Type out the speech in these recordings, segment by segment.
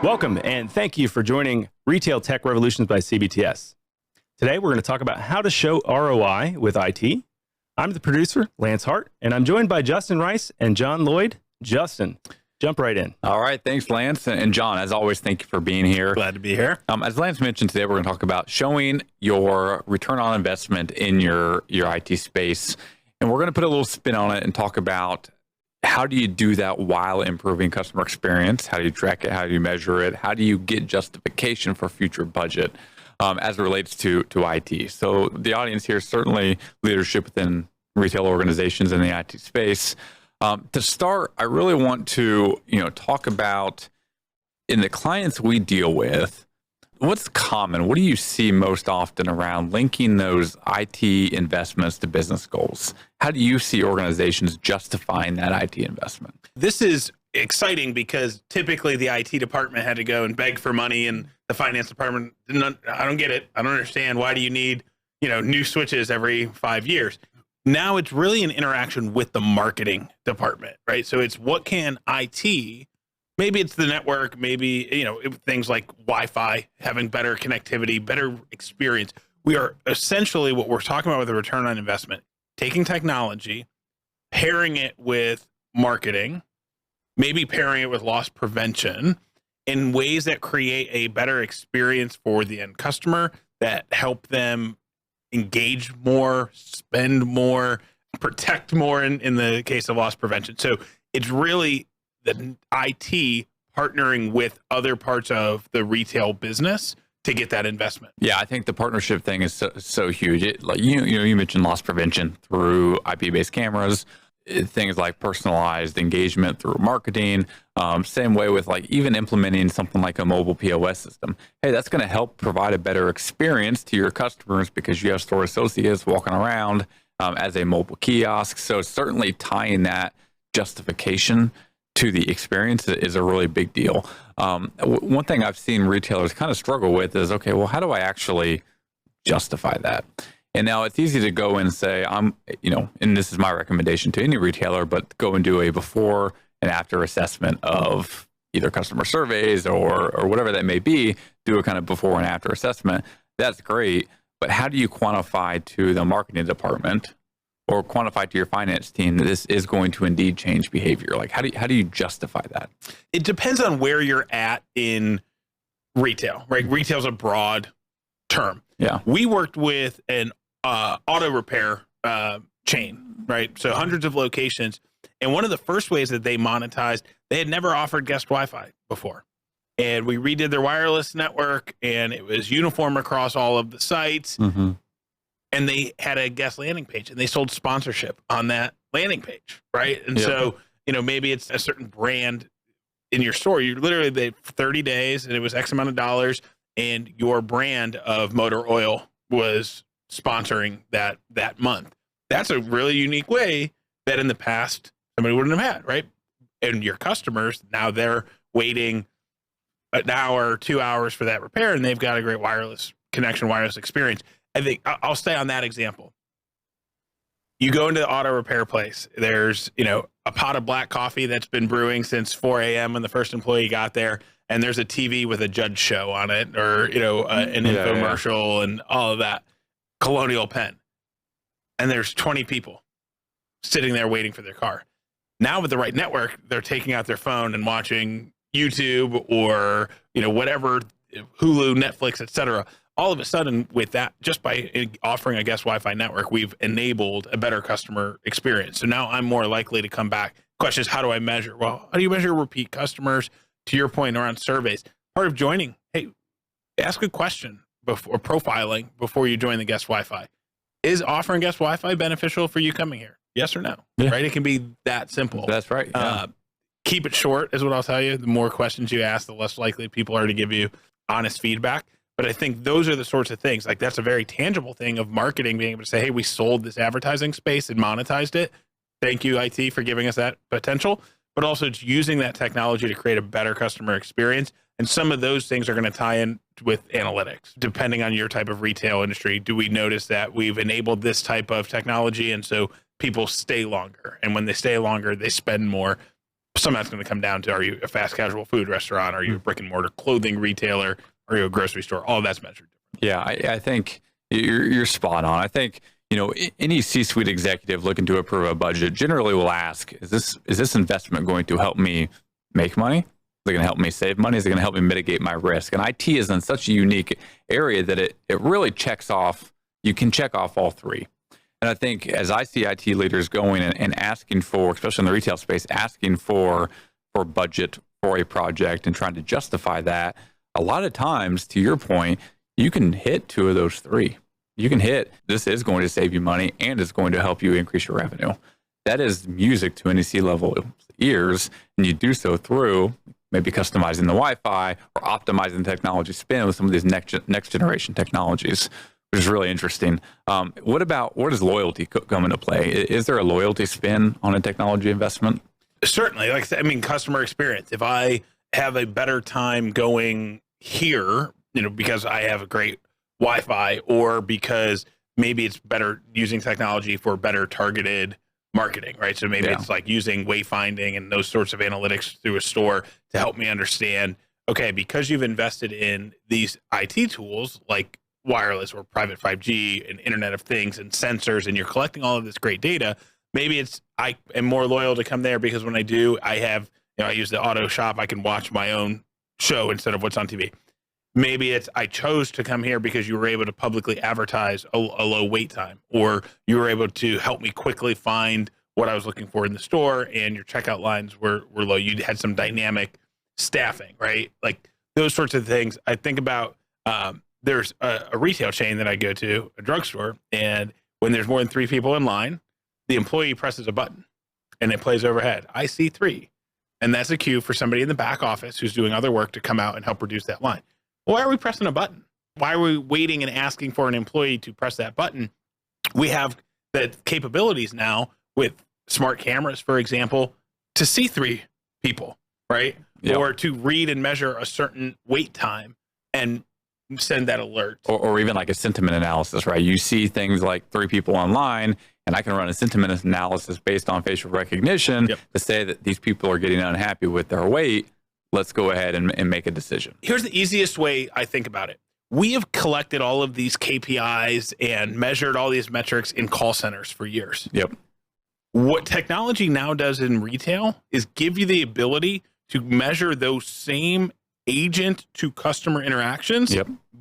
Welcome, and thank you for joining Retail Tech Revolutions by CBTS. Today, we're going to talk about how to show ROI with IT. I'm the producer, Lance Hart, and I'm joined by Justin Rice and John Lloyd. Justin, jump right in. All right. Thanks, Lance. And John, as always, thank you for being here. Glad to be here. As Lance mentioned, today we're going to talk about showing your return on investment in your IT space. And we're going to put a little spin on it and talk about how do you do that while improving customer experience? How do you track it? How do you measure it? How do you get justification for future budget as it relates to IT? So the audience here is certainly leadership within retail organizations in the IT space. To start, I really want to talk about, in the clients we deal with, what's common? What do you see most often around linking those IT investments to business goals? How do you see organizations justifying that IT investment? This is exciting because typically the IT department had to go and beg for money, and the finance department didn't. I don't get it. I don't understand. Why do you need new switches every 5 years? Now it's really an interaction with the marketing department, right? So it's what can IT, maybe it's the network, maybe, things like Wi-Fi, having better connectivity, better experience. We are essentially what we're talking about with a return on investment, taking technology, pairing it with marketing, maybe pairing it with loss prevention in ways that create a better experience for the end customer, that help them engage more, spend more, protect more in the case of loss prevention. So it's really the IT partnering with other parts of the retail business to get that investment. Yeah, I think the partnership thing is so huge. You mentioned loss prevention through IP-based cameras, things like personalized engagement through marketing. Same way with even implementing something like a mobile POS system. Hey, that's going to help provide a better experience to your customers because you have store associates walking around as a mobile kiosk. So certainly tying that justification to the experience is a really big deal. One thing I've seen retailers kind of struggle with is, okay, well, how do I actually justify that? And now it's easy to go and say, and this is my recommendation to any retailer, but go and do a before and after assessment of either customer surveys or whatever that may be, do a kind of before and after assessment. That's great. But how do you quantify to the marketing department or quantify to your finance team that this is going to indeed change behavior? Like, how do you justify that? It depends on where you're at in retail, right? Retail's a broad term. Yeah. We worked with an auto repair chain, right? So hundreds of locations. And one of the first ways that they monetized, they had never offered guest Wi-Fi before. And we redid their wireless network, and it was uniform across all of the sites. Mm-hmm. And they had a guest landing page, and they sold sponsorship on that landing page, right? And Yep. so, maybe it's a certain brand in your store. You literally, they 30 days, and it was X amount of dollars, and your brand of motor oil was sponsoring that month. That's a really unique way that in the past somebody wouldn't have had, right? And your customers, now they're waiting an hour, 2 hours for that repair, and they've got a great wireless connection, wireless experience. I think I'll stay on that example. You go into the auto repair place. There's, a pot of black coffee that's been brewing since 4 a.m. when the first employee got there. And there's a TV with a judge show on it or, an infomercial and all of that. Colonial Penn. And there's 20 people sitting there waiting for their car. Now with the right network, they're taking out their phone and watching YouTube or, whatever, Hulu, Netflix, etc. All of a sudden, with that, just by offering a guest Wi-Fi network, we've enabled a better customer experience. So now I'm more likely to come back. Question is, how do I measure? Well, how do you measure repeat customers? To your point around surveys, part of joining, hey, ask a question before profiling before you join the guest Wi-Fi. Is offering guest Wi-Fi beneficial for you coming here? Yes or no? Yeah. Right? It can be that simple. That's right. Yeah. Keep it short is what I'll tell you. The more questions you ask, the less likely people are to give you honest feedback. But I think those are the sorts of things, like that's a very tangible thing of marketing, being able to say, hey, we sold this advertising space and monetized it. Thank you, IT, for giving us that potential. but also it's using that technology to create a better customer experience. And some of those things are going to tie in with analytics, depending on your type of retail industry. Do we notice that we've enabled this type of technology, and so people stay longer? And when they stay longer, they spend more. Some of that's going to come down to, are you a fast casual food restaurant? Are you a brick and mortar clothing retailer? Are you a grocery store? All that's measured. Yeah, I think you're spot on. I think, any C-suite executive looking to approve a budget generally will ask, is this investment going to help me make money? Is it going to help me save money? Is it going to help me mitigate my risk? And IT is in such a unique area that it really checks off. You can check off all three. And I think as I see IT leaders going and asking for, especially in the retail space, asking for budget for a project and trying to justify that, a lot of times, to your point, you can hit two of those three. You can hit, this is going to save you money and it's going to help you increase your revenue. That is music to any C-level ears, and you do so through maybe customizing the Wi-Fi or optimizing the technology spend with some of these next generation technologies, which is really interesting. Where does loyalty come into play? Is there a loyalty spin on a technology investment? Certainly. Like I said, customer experience. If I have a better time going here, because I have a great Wi-Fi, or because maybe it's better using technology for better targeted marketing, right? So maybe it's like using wayfinding and those sorts of analytics through a store to help me understand, okay, because you've invested in these IT tools like wireless or private 5G and Internet of Things and sensors, and you're collecting all of this great data, maybe I am more loyal to come there because when I do, I have, I use the auto shop, I can watch my own show instead of what's on TV. Maybe I chose to come here because you were able to publicly advertise a low wait time, or you were able to help me quickly find what I was looking for in the store, and your checkout lines were low. You had some dynamic staffing, right? Like those sorts of things. I think about, there's a retail chain that I go to, a drugstore, and when there's more than 3 people in line, the employee presses a button and it plays overhead, I see 3. And that's a cue for somebody in the back office who's doing other work to come out and help reduce that line. Why are we pressing a button? Why are we waiting and asking for an employee to press that button? We have the capabilities now with smart cameras, for example, to see 3 people, right? Yep. Or to read and measure a certain wait time and send that alert. Or even like a sentiment analysis, right? You see things like 3 people online, and I can run a sentiment analysis based on facial recognition to say that these people are getting unhappy with their wait. Let's go ahead and make a decision. Here's the easiest way I think about it. We have collected all of these KPIs and measured all these metrics in call centers for years. Yep. What technology now does in retail is give you the ability to measure those same agent to customer interactions,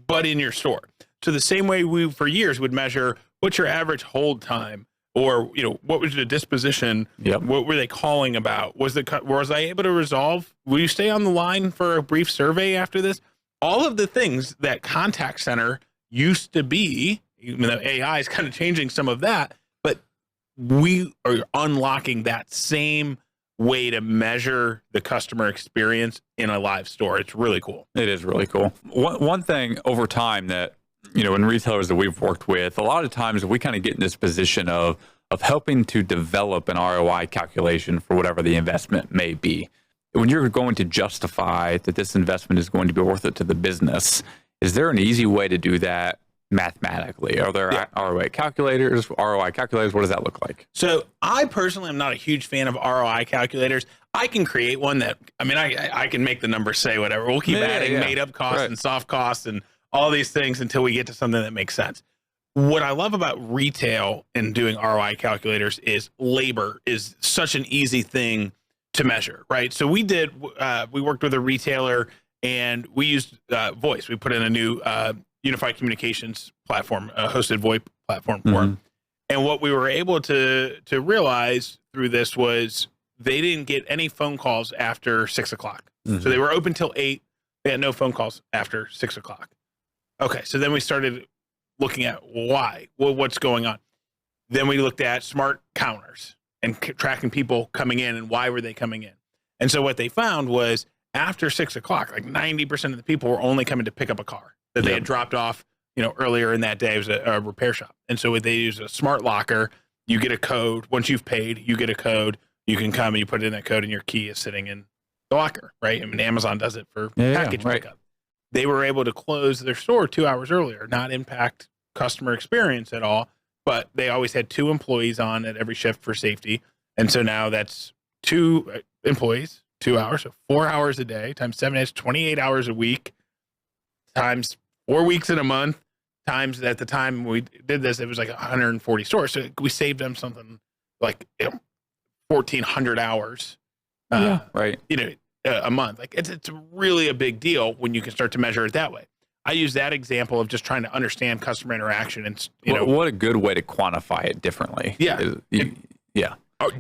but in your store. So the same way we for years would measure what's your average hold time, or what was the disposition? What were they calling about? Was I able to resolve? Will you stay on the line for a brief survey after this? All of the things that contact center used to be, even though AI is kind of changing some of that, but we are unlocking that same way to measure the customer experience in a live store. It's really cool. It is really cool. One thing over time that, in retailers that we've worked with, a lot of times we kind of get in this position of helping to develop an ROI calculation for whatever the investment may be. When you're going to justify that this investment is going to be worth it to the business, is there an easy way to do that mathematically? Are there ROI calculators? What does that look like? So I personally am not a huge fan of ROI calculators. I can create one that, I can make the numbers say whatever. We'll keep adding made up costs and soft costs and all these things until we get to something that makes sense. What I love about retail and doing ROI calculators is labor is such an easy thing to measure, right? So we worked with a retailer and we used voice. We put in a new unified communications platform, a hosted VoIP platform for them. And what we were able to realize through this was they didn't get any phone calls after 6 o'clock. So they were open till 8. They had no phone calls after 6 o'clock. Okay, so then we started looking at why, what's going on. Then we looked at smart counters and tracking people coming in and why were they coming in. And so what they found was after 6 o'clock, like 90% of the people were only coming to pick up a car that they had dropped off, earlier in that day. It was a repair shop. And so they use a smart locker. You get a code. Once you've paid, you get a code. You can come and you put in that code and your key is sitting in the locker, right? I mean, Amazon does it for package pickup. They were able to close their store 2 hours earlier, not impact customer experience at all, but they always had 2 employees on at every shift for safety. And so now that's 2 employees, 2 hours, so 4 hours a day times 7 days, 28 hours a week times 4 weeks in a month times, at the time we did this, it was like 140 stores. So we saved them something like 1,400 hours, a month. Like it's really a big deal when you can start to measure it that way. I use that example of just trying to understand customer interaction and what a good way to quantify it differently. Yeah.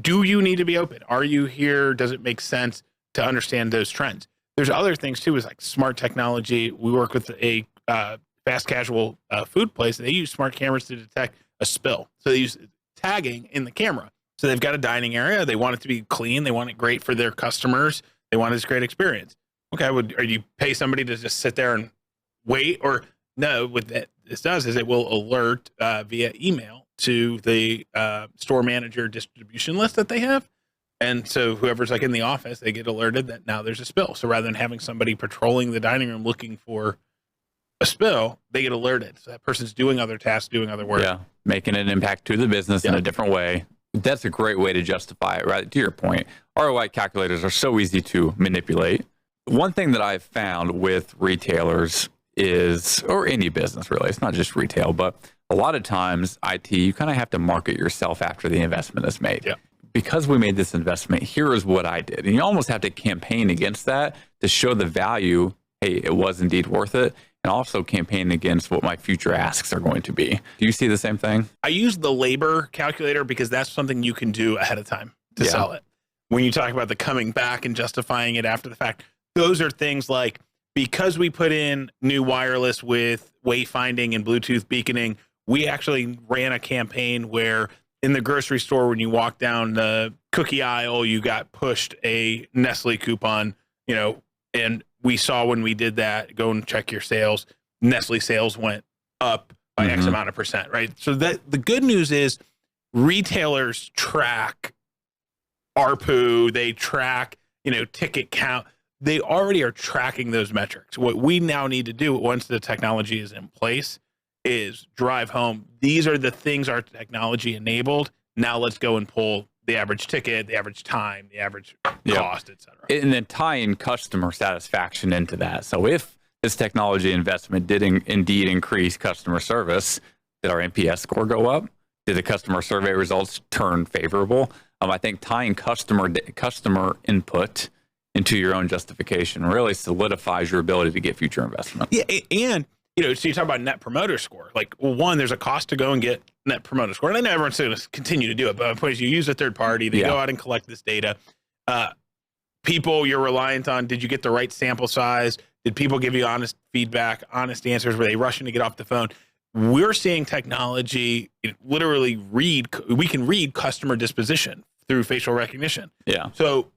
Do you need to be open? Are you here? Does it make sense to understand those trends? There's other things too, is like smart technology. We work with a fast casual food place. They use smart cameras to detect a spill. So they use tagging in the camera. So they've got a dining area. They want it to be clean. They want it great for their customers. They want this great experience. Okay, or you pay somebody to just sit there and wait? Or no, what this does is it will alert via email to the store manager distribution list that they have. And so whoever's like in the office, they get alerted that now there's a spill. So rather than having somebody patrolling the dining room looking for a spill, they get alerted. So that person's doing other tasks, doing other work. Yeah, making an impact to the business in a different way. That's a great way to justify it, right? To your point, ROI calculators are so easy to manipulate. One thing that I've found with retailers is, or any business really, it's not just retail, but a lot of times IT, you kind of have to market yourself after the investment is made. Yeah. Because we made this investment, here is what I did. And you almost have to campaign against that to show the value. Hey, it was indeed worth it. And also campaign against what my future asks are going to be. Do you see the same thing? I use the labor calculator because that's something you can do ahead of time to sell it. When you talk about the coming back and justifying it after the fact, those are things like, because we put in new wireless with wayfinding and Bluetooth beaconing, we actually ran a campaign where in the grocery store, when you walk down the cookie aisle, you got pushed a Nestle coupon, and we saw when we did that, go and check your sales, Nestle sales went up by X amount of percent, right? So that the good news is retailers track ARPU, they track, ticket count. They already are tracking those metrics. What we now need to do once the technology is in place is drive home. These are the things our technology enabled. Now let's go and pull the average ticket, the average time, the average cost, et cetera. And then tying customer satisfaction into that. So if this technology investment did indeed increase customer service, did our NPS score go up? Did the customer survey results turn favorable? I think tying customer input into your own justification really solidifies your ability to get future investment. Yeah, and so you talk about net promoter score. Like, well, one, there's a cost to go and get net promoter score. And I know everyone's going to continue to do it, but my point is you use a third party, they go out and collect this data. People you're reliant on, did you get the right sample size? Did people give you honest feedback, honest answers? Were they rushing to get off the phone? We're seeing technology literally we can read customer disposition through facial recognition. Yeah. So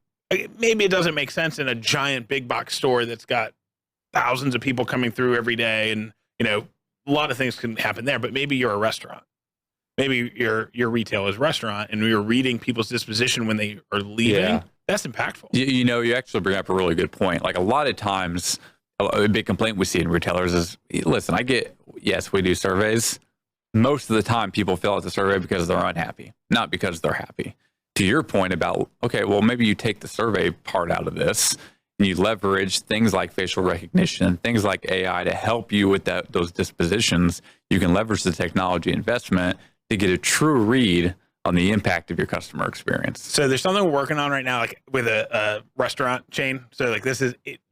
maybe it doesn't make sense in a giant big box store that's got thousands of people coming through every day, and a lot of things can happen there. But maybe you're a restaurant, maybe your retail is a restaurant, and you're reading people's disposition when they are leaving. Yeah. That's impactful. You actually bring up a really good point. Like a lot of times, a big complaint we see in retailers is, listen, yes, we do surveys. Most of the time, people fill out the survey because they're unhappy, not because they're happy. To your point about, okay, well, maybe you take the survey part out of this and you leverage things like facial recognition, things like AI to help you with those dispositions. You can leverage the technology investment to get a true read on the impact of your customer experience. So there's something we're working on right now, like with a restaurant chain. So like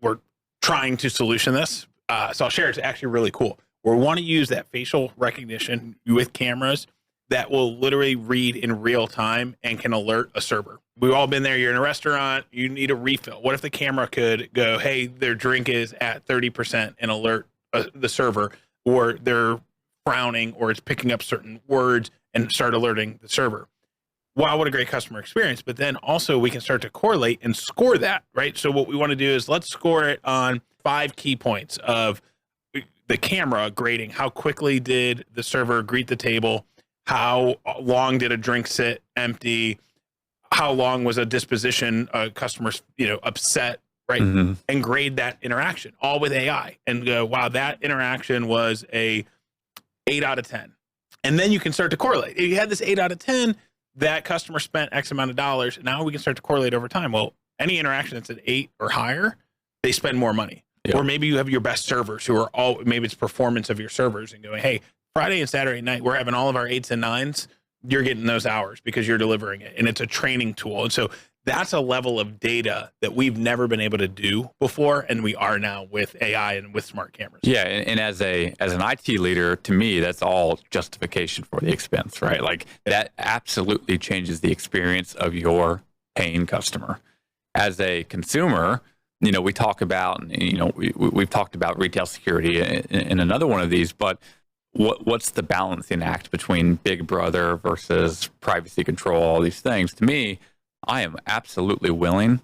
we're trying to solution this. So I'll share. It's actually really cool. We want to use that facial recognition with cameras that will literally read in real time and can alert a server. We've all been there. You're in a restaurant, you need a refill. What if the camera could go, hey, their drink is at 30% and alert the server, or they're frowning, or it's picking up certain words and start alerting the server. Wow, what a great customer experience. But then also we can start to correlate and score that, right? So what we want to do is let's score it on 5 key points of the camera grading. How quickly did the server greet the table? How long did a drink sit empty? how long was a disposition, customers, upset, right? And grade that interaction all with AI and go, wow, that interaction was a 8 out of 10. And then you can start to correlate. If you had this 8 out of 10, that customer spent X amount of dollars. Now we can start to correlate over time. Well, any interaction that's an 8 or higher, they spend more money. Yeah. Or maybe you have your best servers who are maybe it's performance of your servers and going, hey, Friday and Saturday night, we're having all of our 8s and 9s. You're getting those hours because you're delivering it. And it's a training tool. And so that's a level of data that we've never been able to do before. And we are now with AI and with smart cameras. Yeah. And as an IT leader, to me, that's all justification for the expense, right? Like that absolutely changes the experience of your paying customer. As a consumer, we talk about, we've talked about retail security in another one of these, but what's the balancing act between Big Brother versus privacy control, all these things? To me, I am absolutely willing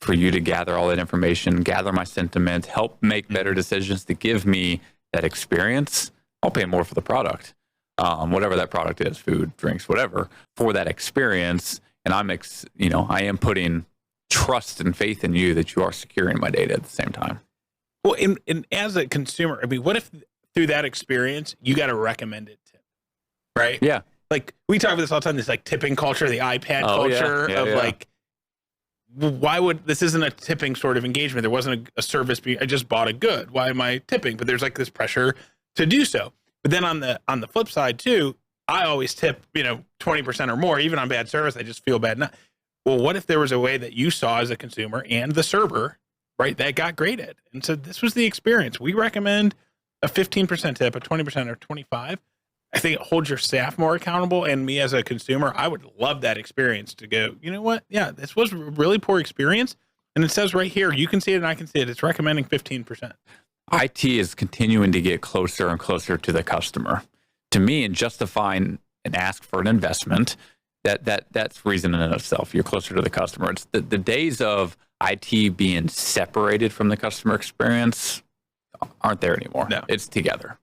for you to gather all that information, gather my sentiment, help make better decisions to give me that experience. I'll pay more for the product, whatever that product is, food, drinks, whatever, for that experience. And I am putting trust and faith in you that you are securing my data at the same time. Well, and as a consumer, I mean, what if through that experience, you got a recommended tip, right? Yeah. Like we talk about this all the time, this like tipping culture, the iPad culture of like, why would, this isn't a tipping sort of engagement. There wasn't a service, I just bought a good. Why am I tipping? But there's like this pressure to do so. But then on the flip side too, I always tip, 20% or more, even on bad service. I just feel bad. Well, what if there was a way that you saw as a consumer and the server, right, that got graded? And so this was the experience. We recommend a 15% tip, a 20% or 25. I think it holds your staff more accountable. And me as a consumer, I would love that experience to go, you know what? Yeah, this was a really poor experience. And it says right here, you can see it and I can see it. It's recommending 15%. IT is continuing to get closer and closer to the customer. To me, in justifying an ask for an investment, that's reason in and of itself. You're closer to the customer. It's the days of IT being separated from the customer experience aren't there anymore. No. It's together.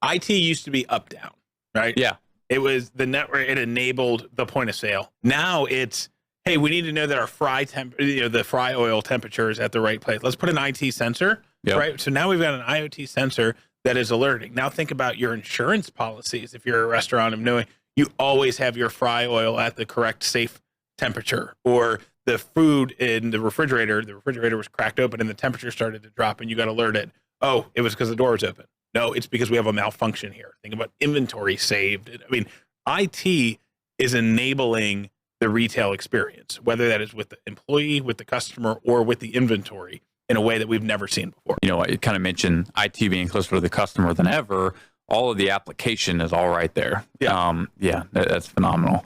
IT used to be up down, right? Yeah. It was the network. It enabled the point of sale. Now it's, hey, we need to know that our the fry oil temperature is at the right place. Let's put an IT sensor, right? So now we've got an IoT sensor that is alerting. Now think about your insurance policies. If you're a restaurant and knowing you always have your fry oil at the correct safe temperature, or the food in the refrigerator was cracked open and the temperature started to drop and you got alerted. Oh, it was because the door was open. No, it's because we have a malfunction here. Think about inventory saved. I mean, IT is enabling the retail experience, whether that is with the employee, with the customer, or with the inventory in a way that we've never seen before. You kind of mentioned IT being closer to the customer than ever. All of the application is all right there. Yeah. That's phenomenal.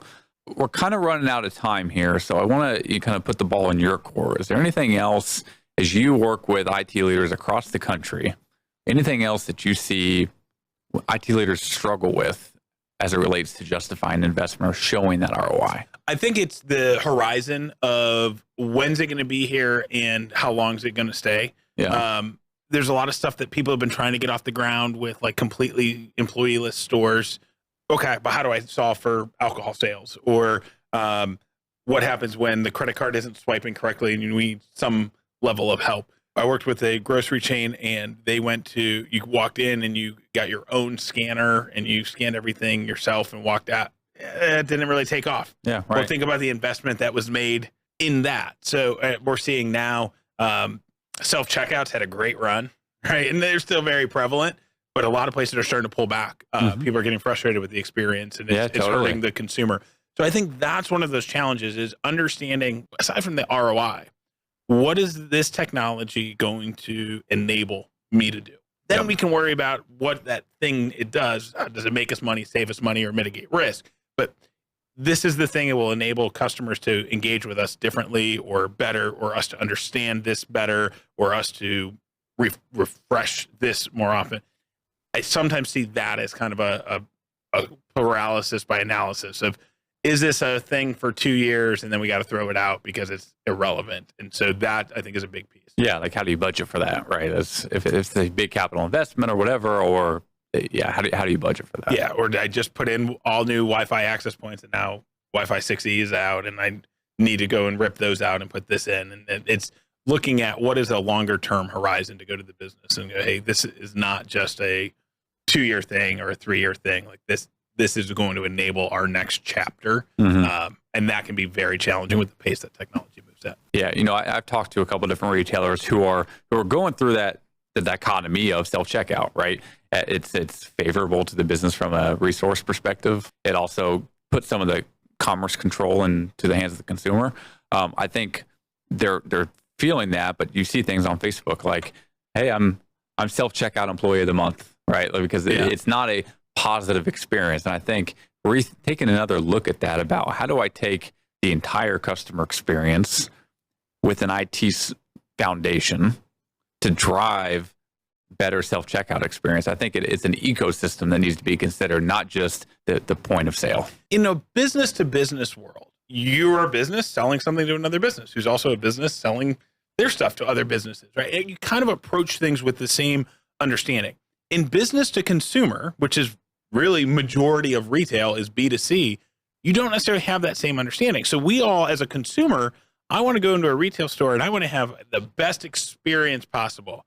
We're kind of running out of time here, so I want to kind of put the ball in your court. Is there anything else as you work with IT leaders across the country? Anything else that you see IT leaders struggle with as it relates to justifying investment or showing that ROI? I think it's the horizon of when's it going to be here and how long is it going to stay. Yeah. There's a lot of stuff that people have been trying to get off the ground with, like completely employee-less stores. Okay, but how do I solve for alcohol sales? Or what happens when the credit card isn't swiping correctly and you need some level of help? I worked with a grocery chain and they you walked in and you got your own scanner and you scanned everything yourself and walked out. It didn't really take off. Yeah, right. Well, think about the investment that was made in that. So we're seeing now self-checkouts had a great run, right? And they're still very prevalent, but a lot of places are starting to pull back. People are getting frustrated with the experience and it's hurting the consumer. So I think that's one of those challenges is understanding, aside from the ROI, what is this technology going to enable me to do? Then we can worry about what that thing it does. Does it make us money, save us money, or mitigate risk? But this is the thing that will enable customers to engage with us differently or better, or us to understand this better, or us to refresh this more often. I sometimes see that as kind of a paralysis by analysis of, is this a thing for 2 years and then we got to throw it out because it's irrelevant? And so that I think is a big piece. Yeah. Like how do you budget for that? Right. If it's a big capital investment or whatever, or how do you budget for that? Yeah. Or did I just put in all new Wi-Fi access points and now Wi-Fi 6E is out and I need to go and rip those out and put this in. And it's looking at what is a longer term horizon to go to the business and go, hey, this is not just a 2-year thing or a 3-year thing. Like this is going to enable our next chapter. And that can be very challenging with the pace that technology moves at. Yeah. I've talked to a couple of different retailers who are going through the dichotomy of self-checkout, right? It's favorable to the business from a resource perspective. It also puts some of the commerce control into the hands of the consumer. I think they're feeling that, but you see things on Facebook like, hey, I'm self-checkout employee of the month, right? Like, because it's not a positive experience. And I think we're taking another look at that about how do I take the entire customer experience with an IT foundation to drive better self-checkout experience. I think it's an ecosystem that needs to be considered, not just the point of sale. In a business to business world, you're a business selling something to another business who's also a business selling their stuff to other businesses, right? And you kind of approach things with the same understanding. In business to consumer, which is really majority of retail is B2C, you don't necessarily have that same understanding. So we all, as a consumer, I want to go into a retail store and I want to have the best experience possible.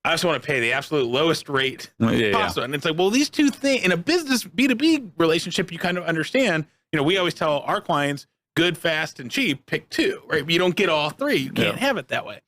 I also want to pay the absolute lowest rate possible. And it's like, well, these two things in a business B2B relationship, you kind of understand, we always tell our clients, good, fast, and cheap, pick two, right? You don't get all three. You can't have it that way.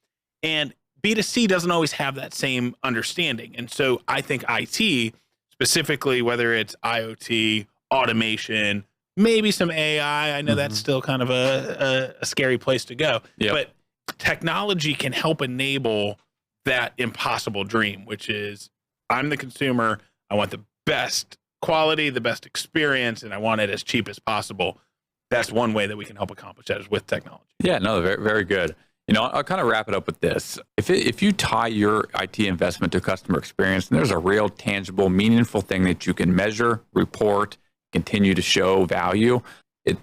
And B2C doesn't always have that same understanding. And so I think IT, specifically, whether it's IoT, automation, maybe some AI, I know that's still kind of a scary place to go, but technology can help enable that impossible dream, which is I'm the consumer, I want the best quality, the best experience, and I want it as cheap as possible. That's one way that we can help accomplish that is with technology. Yeah, no, very, very good. I'll kind of wrap it up with this. If you tie your IT investment to customer experience, and there's a real tangible, meaningful thing that you can measure, report, continue to show value,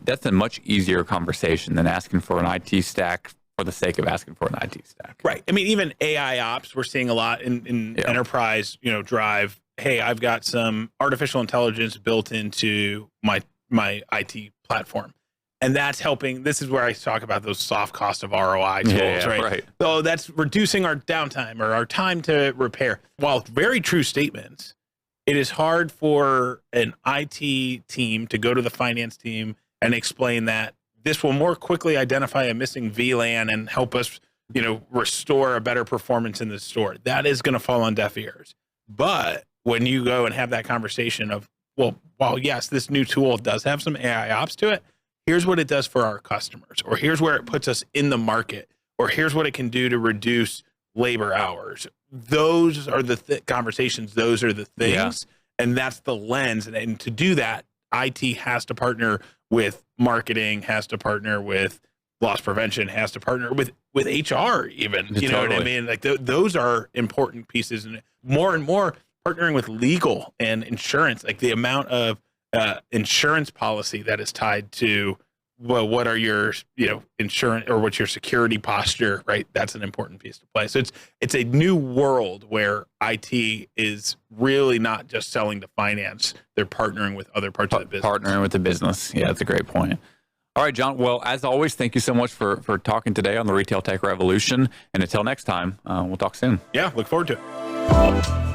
that's a much easier conversation than asking for an IT stack for the sake of asking for an IT stack. Right. I mean, even AI ops, we're seeing a lot in enterprise, drive. Hey, I've got some artificial intelligence built into my IT platform. And that's helping. This is where I talk about those soft cost of ROI tools, right? So that's reducing our downtime or our time to repair. While very true statements, it is hard for an IT team to go to the finance team and explain that this will more quickly identify a missing VLAN and help us, restore a better performance in the store. That is going to fall on deaf ears. But when you go and have that conversation of, well, while yes, this new tool does have some AI ops to it, here's what it does for our customers, or here's where it puts us in the market, or here's what it can do to reduce labor hours. Those are the conversations. Those are the things. And that's the lens. And to do that, IT has to partner with marketing, has to partner with loss prevention, has to partner with HR even, you know what I mean? Like those are important pieces, and more partnering with legal and insurance, like the amount of insurance policy that is tied to, well, what are your, insurance or what's your security posture, right? That's an important piece to play. So it's a new world where IT is really not just selling to finance. They're partnering with other parts of the business. Partnering with the business. Yeah, that's a great point. All right, John. Well, as always, thank you so much for talking today on the Retail Tech Revolution. And until next time, we'll talk soon. Yeah, look forward to it.